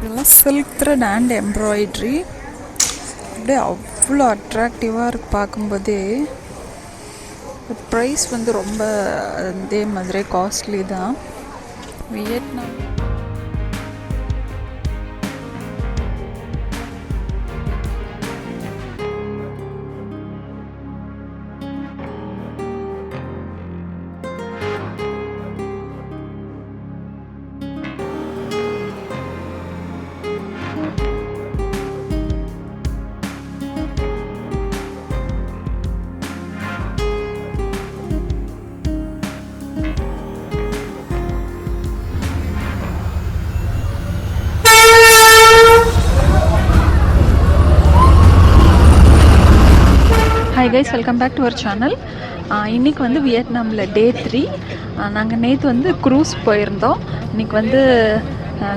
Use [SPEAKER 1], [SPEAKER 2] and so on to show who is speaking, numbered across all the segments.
[SPEAKER 1] இதெல்லாம் silk thread and embroidery. அப்படியே அவ்வளோ அட்ராக்டிவாக இருக்கு பார்க்கும்போதே. ப்ரைஸ் வந்து ரொம்ப அதே மாதிரி காஸ்ட்லி தான். Vietnam hi guys, welcome back to our channel. இன்றைக்கி வந்து வியட்நாமில் டே 3. நாங்கள் நேற்று வந்து க்ரூஸ் போயிருந்தோம். இன்றைக்கி வந்து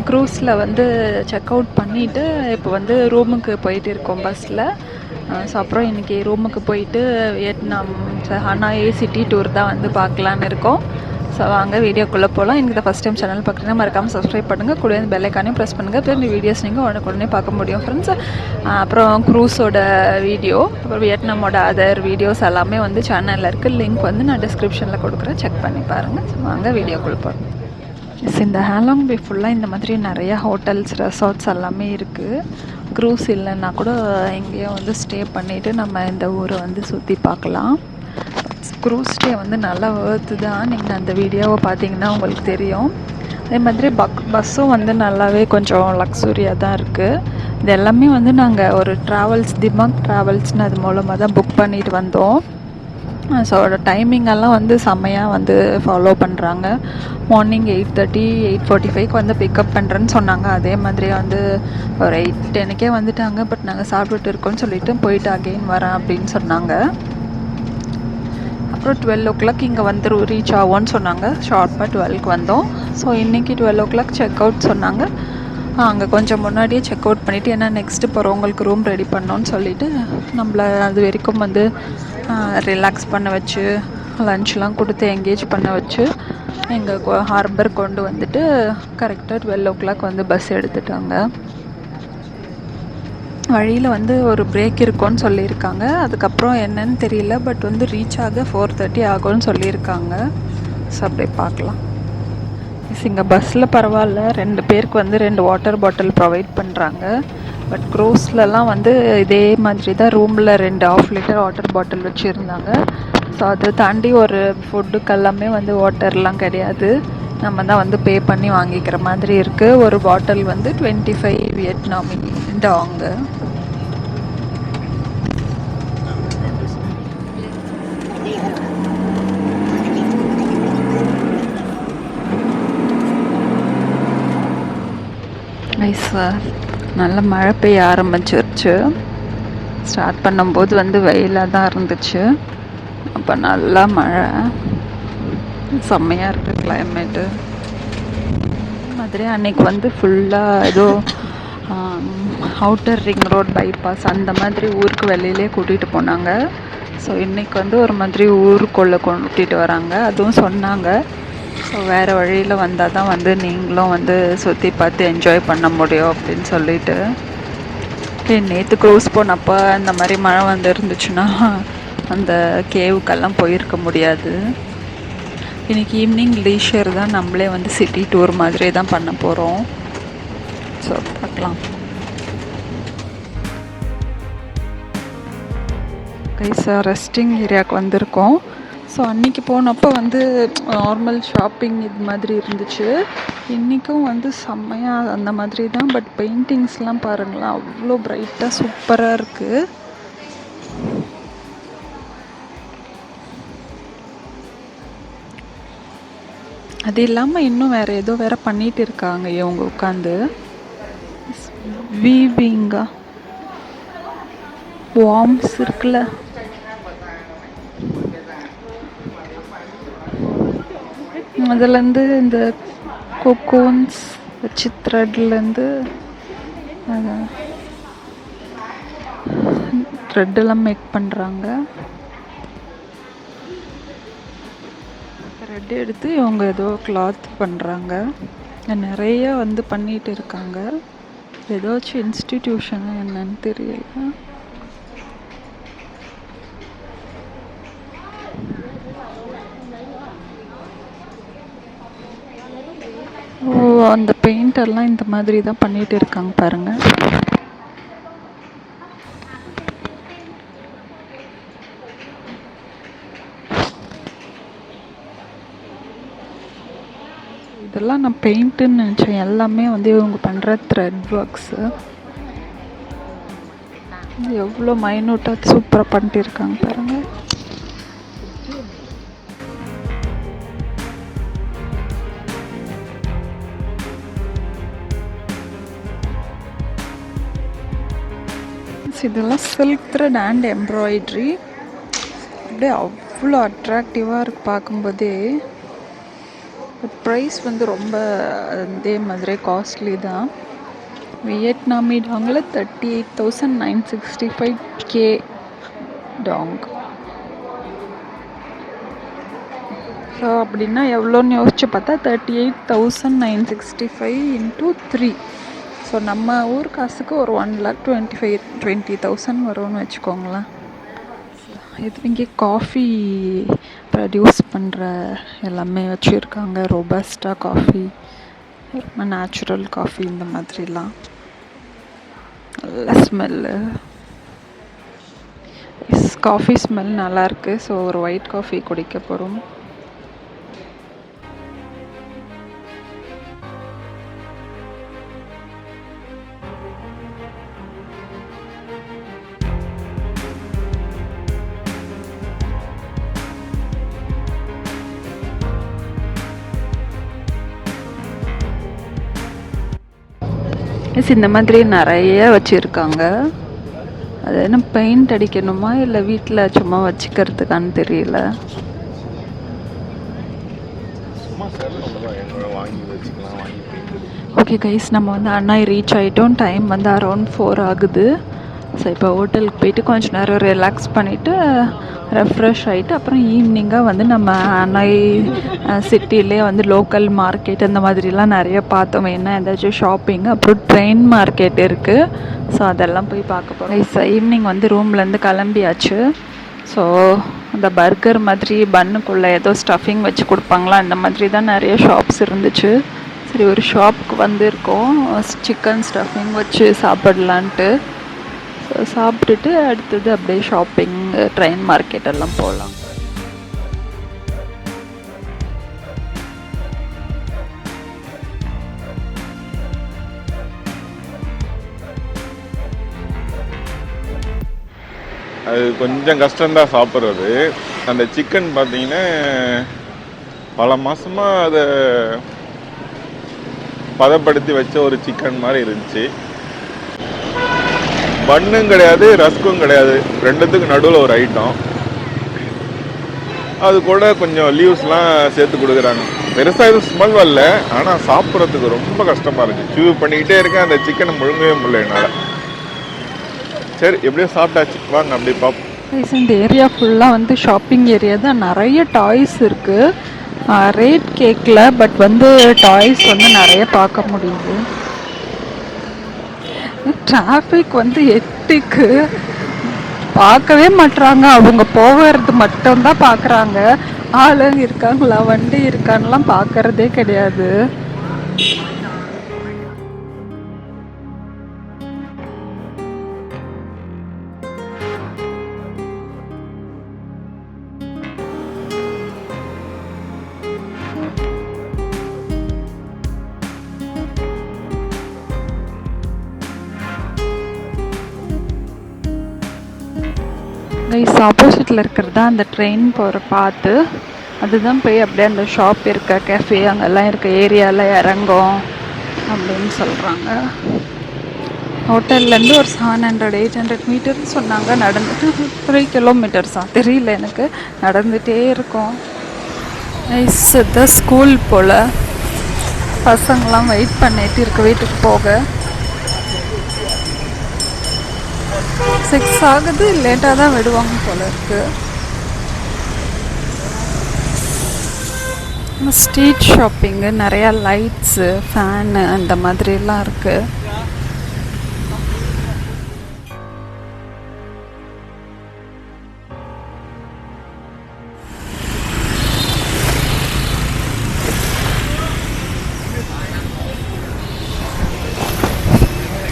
[SPEAKER 1] க்ரூஸில் வந்து செக் அவுட் பண்ணிவிட்டு இப்போ வந்து ரூமுக்கு போயிட்டு இருக்கோம் பஸ்ஸில். ஸோ அப்புறம் இன்றைக்கி ரூமுக்கு போயிட்டு வியட்நாம் ஹனாய் சிட்டி டூர் தான் வந்து பார்க்கலான்னு இருக்கோம். ஸோ வாங்க வீடியோக்குள்ளே போகலாம். எனக்கு ஃபஸ்ட் டைம் சேனல் பார்க்குறீங்கன்னா மறக்காமல் சப்ஸ்கிரைப் பண்ணுங்கள். கூட இந்த பெல் ஐக்கானையும் ப்ரெஸ் பண்ணுங்கள். இப்போ இந்த வீடியோஸ் நீங்கள் உடனே பார்க்க முடியும் ஃப்ரெண்ட்ஸ். அப்புறம் க்ரூஸோட வீடியோ, அப்புறம் வியட்நாமோட அதர் வீடியோஸ் எல்லாமே வந்து சேனலில் இருக்குது. லிங்க் வந்து நான் டிஸ்கிரிப்ஷனில் கொடுக்குறேன், செக் பண்ணி பாருங்கள். ஸோ வாங்க வீடியோக்குள்ளே போகிறோம். இந்த ஹாலாங் பே ஃபுல்லாக இந்த மாதிரி நிறையா ஹோட்டல்ஸ், ரெசார்ட்ஸ் எல்லாமே இருக்குது. க்ரூஸ் இல்லைன்னா கூட எங்கேயோ வந்து ஸ்டே பண்ணிவிட்டு நம்ம இந்த ஊரை வந்து சுற்றி பார்க்கலாம். க்ரூஸ் ஸ்டே வந்து நல்லா ஒர்த்து தான். நீங்கள் அந்த வீடியோவை பார்த்தீங்கன்னா உங்களுக்கு தெரியும். அதே மாதிரி பஸ்ஸும் வந்து நல்லாவே கொஞ்சம் லக்ஸுரியாக தான் இருக்குது. இது எல்லாமே வந்து நாங்கள் ஒரு திமாக் ட்ராவல்ஸ்னு அது மூலமாக தான் புக் பண்ணிட்டு வந்தோம். ஸோ டைமிங்கெல்லாம் வந்து செம்மையாக வந்து ஃபாலோ பண்ணுறாங்க. மார்னிங் 8:30 8:45 வந்து பிக்கப் பண்ணுறேன்னு சொன்னாங்க. அதே மாதிரி வந்து ஒரு 8:10 வந்துட்டாங்க. பட் நாங்கள் சாப்பிட்டுட்டு இருக்கோன்னு சொல்லிட்டு போயிட்டு அகெயின் வரேன் அப்படின்னு சொன்னாங்க. அப்புறம் 12 o'clock இங்கே வந்து ரீச் ஆகும்னு சொன்னாங்க. ஷார்ப்பாக 12க்கு வந்தோம். ஸோ இன்றைக்கி 12 o'clock செக் அவுட் சொன்னாங்க. அங்கே கொஞ்சம் முன்னாடியே செக் அவுட் பண்ணிவிட்டு, ஏன்னா நெக்ஸ்ட்டு போகிறவங்களுக்கு ரூம் ரெடி பண்ணோன்னு சொல்லிவிட்டு நம்மளை அது வரைக்கும் வந்து ரிலாக்ஸ் பண்ண வச்சு லன்ச்லாம் கொடுத்து என்கேஜ் பண்ண வச்சு எங்கள் ஹார்பர் கொண்டு வந்துட்டு கரெக்டாக 12 o'clock வந்து பஸ் எடுத்துட்டாங்க. வழியில் வந்து ஒரு பிரேக் இருக்கும்னு சொல்லியிருக்காங்க. அதுக்கப்புறம் என்னன்னு தெரியல, பட் வந்து ரீச் ஆக 4:30 ஆகும்னு சொல்லியிருக்காங்க. ஸோ அப்படியே பார்க்கலாம். இங்கே பஸ்ஸில் பரவாயில்ல, 2 பேருக்கு வந்து 2 வாட்டர் பாட்டில் ப்ரொவைட் பண்ணுறாங்க. பட் க்ரூஸ்லலாம் வந்து இதே மாதிரி தான் ரூமில் 2 1/2 லிட்டர் வாட்டர் பாட்டில் வச்சுருந்தாங்க. ஸோ அதை தாண்டி ஒரு ஃபுட்டுக்கு எல்லாமே வந்து வாட்டர்லாம் கிடையாது. நம்ம தான் வந்து பே பண்ணி வாங்கிக்கிற மாதிரி இருக்குது. ஒரு பாட்டில் வந்து 25 வியட்நாமி டாங். நல்ல மழை பெய்ய ஆரம்பிச்சிருச்சு. ஸ்டார்ட் பண்ணும்போது வந்து வெயிலாக தான் இருந்துச்சு. அப்போ நல்லா மழை, செம்மையாக இருக்குது கிளைமேட்டு. மாதிரி அன்றைக்கி வந்து ஃபுல்லாக ஏதோ அவுட்டர் ரிங் ரோட் பைபாஸ் அந்த மாதிரி ஊருக்கு வெளியிலே கூட்டிகிட்டு போனாங்க. ஸோ இன்றைக்கி வந்து ஒரு மாதிரி ஊருக்குள்ளே கூட்டிகிட்டு வராங்க, அதுவும் சொன்னாங்க. ஸோ வேறு வழியில் வந்தால் தான் வந்து நீங்களும் வந்து சுற்றி பார்த்து என்ஜாய் பண்ண முடியும் அப்படின்னு சொல்லிட்டு. நேற்று க்ரூஸ் போனப்போ இந்த மாதிரி மழை வந்து இருந்துச்சுன்னா அந்த கேவுக்கெல்லாம் போயிருக்க முடியாது. இன்றைக்கி ஈவினிங் லீஷர் தான், நம்மளே வந்து சிட்டி டூர் மாதிரி தான் பண்ண போகிறோம். ஸோ பார்க்கலாம். ரெஸ்டிங் ஏரியாவுக்கு வந்திருக்கோம். ஸோ அன்றைக்கி போனப்போ வந்து நார்மல் ஷாப்பிங் இது மாதிரி இருந்துச்சு. இன்றைக்கும் வந்து செம்மையாக அந்த மாதிரி தான். பட் பெயிண்டிங்ஸ்லாம் பாருங்களேன், அவ்வளோ பிரைட்டாக சூப்பராக இருக்குது. அது இல்லாமல் இன்னும் வேறு ஏதோ வேறு பண்ணிகிட்டு இருக்காங்க இவங்க உட்காந்து. வீவிங்கா வார்ம்ஸ் இருக்குல்ல, அதுலேருந்து இந்த கோகோன்ஸ் வச்சு த்ரெட்லேருந்து த்ரெட்டெல்லாம் மேக் பண்ணுறாங்க. த்ரெட் எடுத்து இவங்க ஏதோ கிளாத் பண்ணுறாங்க. நிறைய வந்து பண்ணிகிட்டு இருக்காங்க. ஏதாச்சும் இன்ஸ்டிடியூஷன் என்னன்னு தெரியல. ஓ, அந்த பெயிண்டர்லாம் இந்த மாதிரி தான் பண்ணிட்டு இருக்காங்க பாருங்க. இதெல்லாம் நான் பெயிண்ட்டுன்னு நினச்சேன். எல்லாமே வந்து இவங்க பண்ணுற த்ரெட் ஒர்க்ஸு. எவ்வளோ மைனூட்டாக சூப்பராக பண்ணிட்டு இருக்காங்க பாருங்கள். இதெல்லாம் சில்க் த்ரெட் அண்ட் எம்ப்ராய்ட்ரி. அப்படியே அவ்வளோ அட்ராக்டிவாக இருக்கு பார்க்கும்போதே. ப்ரைஸ் வந்து ரொம்ப அதே மாதிரி காஸ்ட்லி தான். வியட்நாமி டாங்கில் 38,965 கே டாங். ஸோ அப்படின்னா எவ்வளோன்னு யோசிச்சு பார்த்தா 38,965 × 3. ஸோ நம்ம ஊர் காசுக்கு ஒரு 1,20,000 வரும்னு வச்சுக்கோங்களேன். இது இங்கே காஃபி ப்ரொடியூஸ் பண்ணுற எல்லாமே வச்சுருக்காங்க. ரோபஸ்டா காஃபி, ரொம்ப நேச்சுரல் காஃபி, இந்த மாதிரிலாம். நல்ல ஸ்மெல்லு, காஃபி ஸ்மெல் நல்லாயிருக்கு. ஸோ ஒரு ஒயிட் காஃபி குடிக்க போகிறோம். இந்த மாதிரி நிறைய வச்சுருக்காங்க. அது என்ன பெயிண்ட் அடிக்கணுமா இல்லை வீட்டில் சும்மா வச்சுக்கிறதுக்கான்னு தெரியல. ஓகே கைஸ், நம்ம வந்து அண்ணா ரீச் ஆகிட்டோம். டைம் வந்து அரௌண்ட் 4 ஆகுது. ஸோ இப்போ ஹோட்டலுக்கு போயிட்டு கொஞ்சம் நேரம் ரிலாக்ஸ் பண்ணிவிட்டு ரெஃப்ரெஷ் ஆகிட்டு அப்புறம் ஈவினிங்காக வந்து நம்ம அண்ணாய் சிட்டிலே வந்து லோக்கல் மார்க்கெட் அந்த மாதிரிலாம் நிறைய பார்த்தோம். என்ன ஏதாச்சும் ஷாப்பிங், அப்புறம் ட்ரெயின் மார்க்கெட் இருக்குது. ஸோ அதெல்லாம் போய் பார்க்க போகிறோம். ஈவினிங் வந்து ரூம்லேருந்து கிளம்பியாச்சு. ஸோ அந்த பர்கர் மாதிரி பன்னுக்குள்ளே ஏதோ ஸ்டஃபிங் வச்சு கொடுப்பாங்களா, அந்த மாதிரி தான் நிறைய ஷாப்ஸ் இருந்துச்சு. சரி, ஒரு ஷாப்புக்கு வந்திருக்கோம் சிக்கன் ஸ்டஃபிங் வச்சு சாப்பிடலான்ட்டு. ஸோ சாப்பிட்டுட்டு அடுத்தது அப்படியே ஷாப்பிங், ட்ரெயின் மார்க்கெட் எல்லாம் போகலாம்.
[SPEAKER 2] அது கொஞ்சம் கஷ்டம்தான் சாப்பிட்றது. அந்த சிக்கன் பார்த்தீங்கன்னா பல மாதமாக அதை பதப்படுத்தி வச்ச ஒரு சிக்கன் மாதிரி இருந்துச்சு. பன்னும் கிடையாது, ரஸ்க்கும் கிடையாது, ரெண்டுத்துக்கு நடுவில் ஒரு ஐட்டம். அது கூட கொஞ்சம் லீவ்ஸ்லாம் சேர்த்து கொடுக்குறாங்க. பெருசாக எதுவும் ஸ்மெல் வரல, ஆனால் சாப்பிட்றதுக்கு ரொம்ப கஷ்டமாக இருக்குது. சூ பண்ணிக்கிட்டே இருக்கேன், அந்த சிக்கனை முழுங்கவே முடியல என்னால். சரி, எப்படியோ சாப்பிட்டாச்சு, வாங்க அப்படியே பார்ப்போம்.
[SPEAKER 1] இந்த ஏரியா ஃபுல்லாக வந்து ஷாப்பிங் ஏரியா தான். நிறைய டாய்ஸ் இருக்குது. ரேட் கேட்கல, பட் வந்து டாய்ஸ் வந்து நிறைய பார்க்க முடியுது. டிராஃபிக் வந்து எட்டுக்கு பார்க்கவே மாட்டுறாங்க. அவங்க போகிறது மட்டும்தான் பார்க்குறாங்க. ஆளுங்க இருக்காங்களா, வண்டி இருக்கான்லாம் பார்க்கறதே கிடையாது. கைஸ், ஆப்போசிட்டில் இருக்கிறது தான் அந்த ட்ரெயின் போகிற பாத்து. அதுதான் போய் அப்படியே அந்த ஷாப் இருக்க கேஃபே அங்கெல்லாம் இருக்க ஏரியாவில் இறங்கும் அப்படின்னு சொல்கிறாங்க. ஹோட்டல்லேருந்து ஒரு 700-800 மீட்டர்னு சொன்னாங்க. நடந்துட்டு 3 கிலோமீட்டர்ஸா தெரியல எனக்கு. நடந்துகிட்டே இருக்கோம். கைஸ், இதுதான் ஸ்கூல் போல். பசங்களாம் வெயிட் பண்ணிட்டு இருக்க வீட்டுக்கு போக. 6 ஆகுது, லேட்டாக தான் விடுவாங்க போல இருக்கு. ஸ்ட்ரீட் ஷாப்பிங்கு, நிறையா லைட்ஸு, ஃபேனு அந்த மாதிரிலாம் இருக்குது.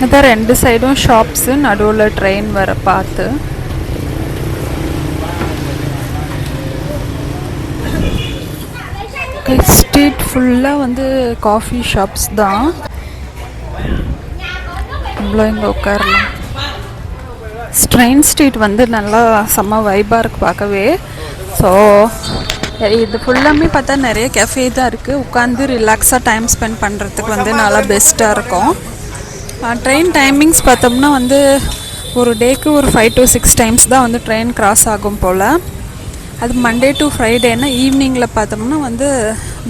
[SPEAKER 1] அதான் 2 சைடும் ஷாப்ஸு, நடுவில் ட்ரெயின் வர பார்த்து. ஸ்ட்ரீட் ஃபுல்லாக வந்து காஃபி ஷாப்ஸ் தான். இவ்வளோ இங்கே உட்காரலாம். ட்ரெயின் ஸ்ட்ரீட் வந்து நல்லா செம்ம வைபாக இருக்குது பார்க்கவே. ஸோ இது ஃபுல்லாமே பார்த்தா நிறைய கெஃபே தான் இருக்குது. உட்காந்து ரிலாக்ஸாக டைம் ஸ்பெண்ட் பண்ணுறதுக்கு வந்து நல்லா பெஸ்ட்டாக இருக்கும். ட்ரெயின் டைமிங்ஸ் பார்த்தோம்னா வந்து ஒரு டேக்கு ஒரு 5 to 6 டைம்ஸ் தான் வந்து ட்ரெயின் கிராஸ் ஆகும் போல். அது மண்டே டு ஃப்ரைடேனா ஈவினிங்கில் பார்த்தோம்னா வந்து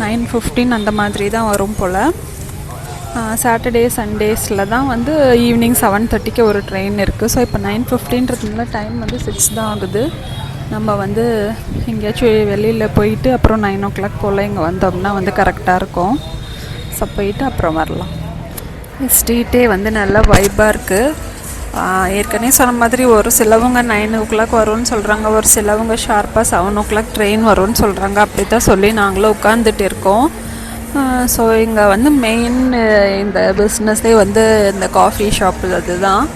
[SPEAKER 1] 9:15 அந்த மாதிரி தான் வரும் போல். சாட்டர்டே சண்டேஸில் தான் வந்து ஈவினிங் 7:30க்கு ஒரு ட்ரெயின் இருக்குது. ஸோ இப்போ 9:15ன்றதுனால டைம் வந்து 6 தான் ஆகுது. நம்ம வந்து எங்கேயாச்சும் வெளியில் போயிட்டு அப்புறம் 9 o'clock போல் இங்கே வந்தோம்னா வந்து கரெக்டாக இருக்கும். ஸோ போயிட்டு அப்புறம் வரலாம். ஸ்ட்ரீட்டே வந்து நல்லா வைபாக இருக்குது. ஏற்கனவே சொன்ன மாதிரி ஒரு சிலவங்க 9 o'clock வரும்னு சொல்கிறாங்க, ஒரு சிலவங்க ஷார்ப்பாக 7 o'clock ட்ரெயின் வரும்னு சொல்கிறாங்க. அப்படி தான் சொல்லி நாங்களும் உட்காந்துட்டு இருக்கோம். ஸோ இங்கே வந்து மெயின் இந்த பிஸ்னஸே வந்து இந்த காஃபி ஷாப்பு அதுதான்.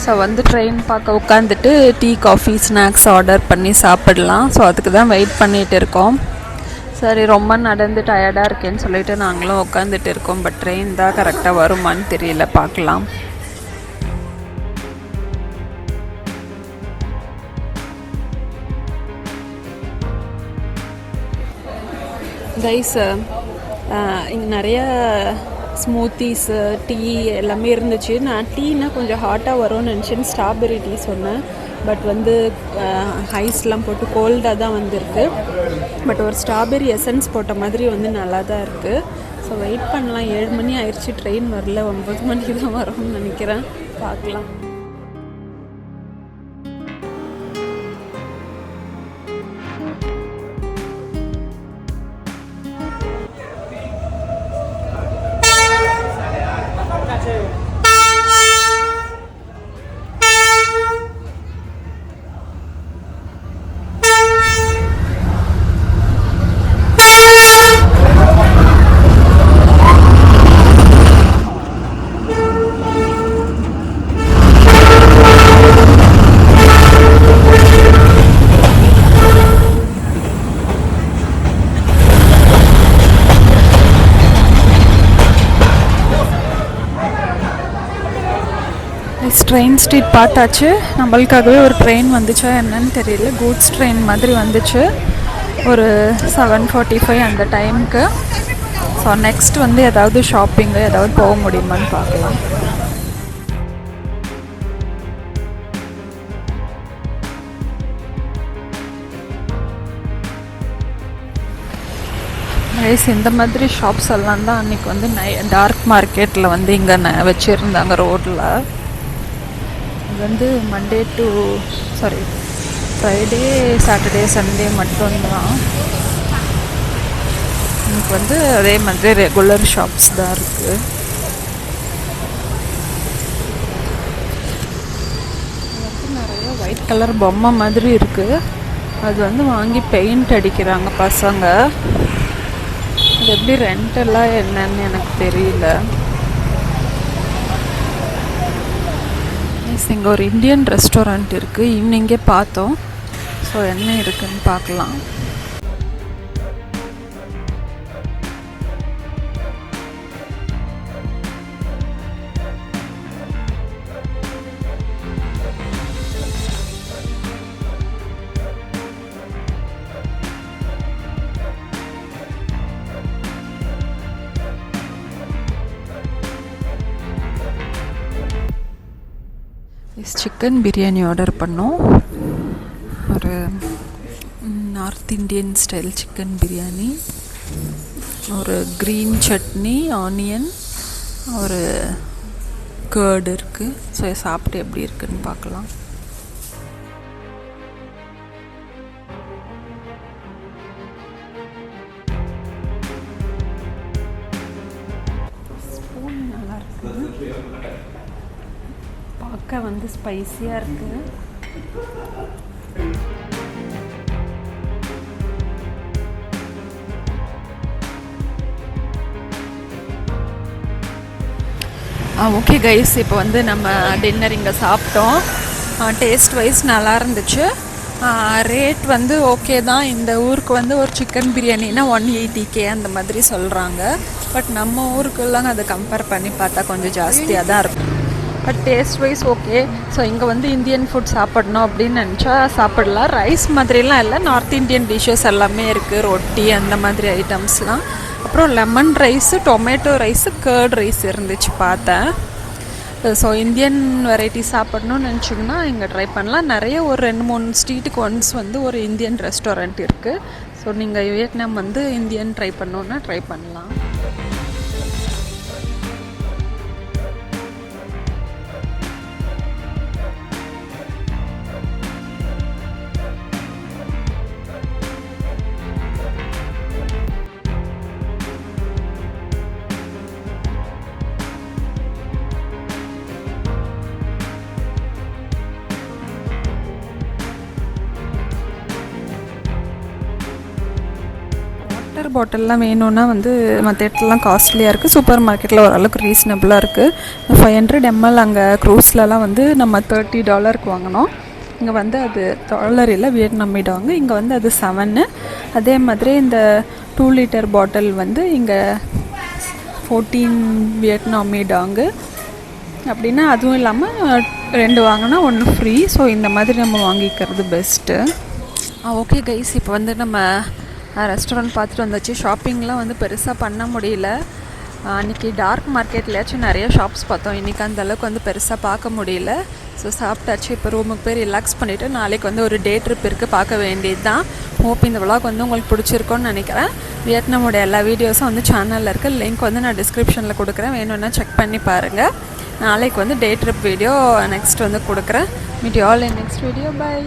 [SPEAKER 1] ஸோ வந்து ட்ரெயின் பார்க்க உட்காந்துட்டு டீ காஃபி ஸ்நாக்ஸ் ஆர்டர் பண்ணி சாப்பிடலாம். ஸோ அதுக்கு தான் வெயிட் பண்ணிகிட்டு இருக்கோம். சரி, ரொம்ப நடந்து டயர்டாக இருக்கேன்னு சொல்லிட்டு நாங்களும் உட்காந்துட்டு இருக்கோம். பட் ட்ரெயின் தான் கரெக்டாக வருமானு தெரியல, பார்க்கலாம். கைஸ், இங்கே நிறைய ஸ்மூத்திஸு டீ எல்லாமே இருந்துச்சு. நான் டீனா கொஞ்சம் ஹாட்டாக வரும்னு நினச்சேன்னு ஸ்ட்ராபெரி டீ சொன்னேன். பட் வந்து ஐஸ்லாம் போட்டு கோல்டாக தான் வந்திருக்கு. பட் ஒரு ஸ்ட்ராபெரி எசன்ஸ் போட்ட மாதிரி வந்து நல்லா தான் இருக்குது. ஸோ வெயிட் பண்ணலாம். 7 மணி ஆயிடுச்சு, ட்ரெயின் வரல. 9 மணிக்கு தான் வரும்னு நினைக்கிறேன். பார்க்கலாம். ட்ரெயின் ஸ்ட்ரீட் பார்த்தாச்சு. நம்மளுக்காகவே ஒரு ட்ரெயின் வந்துச்சா என்னன்னு தெரியல. கூட்ஸ் ட்ரெயின் மாதிரி வந்துச்சு ஒரு 7:45 அந்த டைமுக்கு. ஸோ நெக்ஸ்ட் வந்து ஏதாவது ஷாப்பிங்கு ஏதாவது போக முடியுமான்னு பார்க்கலாம். ரைஸ் இந்த மாதிரி ஷாப்ஸ் எல்லாம் தான் அன்றைக்கி வந்து டார்க் மார்க்கெட்டில் வந்து இங்கே வச்சுருந்தாங்க ரோட்டில். இது வந்து Monday to Friday Saturday Sunday மட்டும்தான். எனக்கு வந்து அதே மாதிரி ரெகுலர் ஷாப்ஸ் தான் இருக்குது. நிறைய ஒயிட் கலர் பொம்மை மாதிரி இருக்குது. அது வந்து வாங்கி பெயிண்ட் அடிக்கிறாங்க பசங்க. அது எப்படி ரெண்டெல்லாம் என்னன்னு எனக்கு தெரியல. இங்கே ஒரு இந்தியன் ரெஸ்டாரண்ட் இருக்குது. ஈவினிங்கே பார்த்தோம். ஸோ என்ன இருக்குன்னு பார்க்கலாம். சிக்கன் பிரியாணி ஆர்டர் பண்ணோம். ஒரு north Indian style chicken biryani, ஒரு க்ரீன் சட்னி, ஆனியன், ஒரு கர்டு இருக்குது. ஸோ சாப்பிட்டு எப்படி இருக்குன்னு பார்க்கலாம். ஸ்பூன் நல்லா இருக்குது. பார்க்க வந்து ஸ்பைஸியாக இருக்குது. ஓகே கைஸ், இப்போ வந்து நம்ம டின்னர் இங்கே சாப்பிட்டோம். டேஸ்ட் வைஸ் நல்லா இருந்துச்சு. ரேட் வந்து ஓகே தான். இந்த ஊருக்கு வந்து ஒரு சிக்கன் பிரியாணினா 180K அந்த மாதிரி சொல்கிறாங்க. பட் நம்ம ஊருக்கெல்லாம் அதை கம்பேர் பண்ணி பார்த்தா கொஞ்சம் ஜாஸ்தியாக தான் இருக்கும். But taste wise okay. So இங்கே வந்து இந்தியன் ஃபுட் சாப்பிடணும் அப்படின்னு நினச்சா சாப்பிடலாம். ரைஸ் மாதிரிலாம் இல்லை, நார்த் இந்தியன் டிஷ்ஷஸ் எல்லாமே இருக்குது. ரொட்டி அந்த மாதிரி ஐட்டம்ஸ்லாம். அப்புறம் lemon rice, tomato rice, curd rice இருந்துச்சு பார்த்தேன். ஸோ இந்தியன் வெரைட்டி சாப்பிடணும்னு நினச்சிங்கன்னா இங்கே ட்ரை பண்ணலாம். நிறைய ஒரு 2-3 ஸ்ட்ரீட்டுக்கு ஒன்ஸ் வந்து ஒரு இந்தியன் ரெஸ்டாரண்ட் இருக்குது. ஸோ நீங்கள் வியட்நாம் வந்து இந்தியன் ட்ரை பண்ணணுன்னா ட்ரை பண்ணலாம். வாட்டர் பாட்டில்லாம் வேணும்னா வந்து மற்ற இடத்துலலாம் காஸ்ட்லியாக இருக்குது. சூப்பர் மார்க்கெட்டில் ஓரளவுக்கு ரீசனபிளாக இருக்குது. 500 ml அங்கே க்ரூஸ்லலாம் வந்து நம்ம $30 வாங்கினோம். இங்கே வந்து அது டாலர் இல்லை, வியட்நாமி டாங்கு. இங்கே வந்து அது 7. அதே மாதிரி இந்த 2 லிட்டர் பாட்டில் வந்து இங்கே 14 வியட்நாமி டாங்கு. அப்படின்னா அதுவும் இல்லாமல் 2 வாங்கினா 1 ஃப்ரீ. ஸோ இந்த மாதிரி நம்ம வாங்கிக்கிறது பெஸ்ட்டு. ஓகே கைஸ், இப்போ வந்து நம்ம ரெஸ்டாரண்ட் பார்த்துட்டு வந்தாச்சு. ஷாப்பிங்லாம் வந்து பெருசாக பண்ண முடியல. அன்றைக்கி டார்க் மார்க்கெட்லேயாச்சும் நிறைய ஷாப்ஸ் பார்த்தோம். இன்றைக்கி அந்தளவுக்கு வந்து பெருசாக பார்க்க முடியல. ஸோ சாப்பிட்டாச்சு. இப்போ ரூமுக்கு போய் ரிலாக்ஸ் பண்ணிவிட்டு நாளைக்கு வந்து ஒரு டே ட்ரிப் இருக்குது, பார்க்க வேண்டியது தான். ஹோப் இந்த விலாக் வந்து உங்களுக்கு பிடிச்சிருக்கோன்னு நினைக்கிறேன். வியட்நாமோட எல்லா வீடியோஸும் வந்து சேனலில் இருக்குது. லிங்க் வந்து நான் டிஸ்கிரிப்ஷனில் கொடுக்குறேன், வேணும்னா செக் பண்ணி பாருங்கள். நாளைக்கு வந்து டே ட்ரிப் வீடியோ நெக்ஸ்ட் வந்து கொடுக்குறேன். Meet you all in next video. By.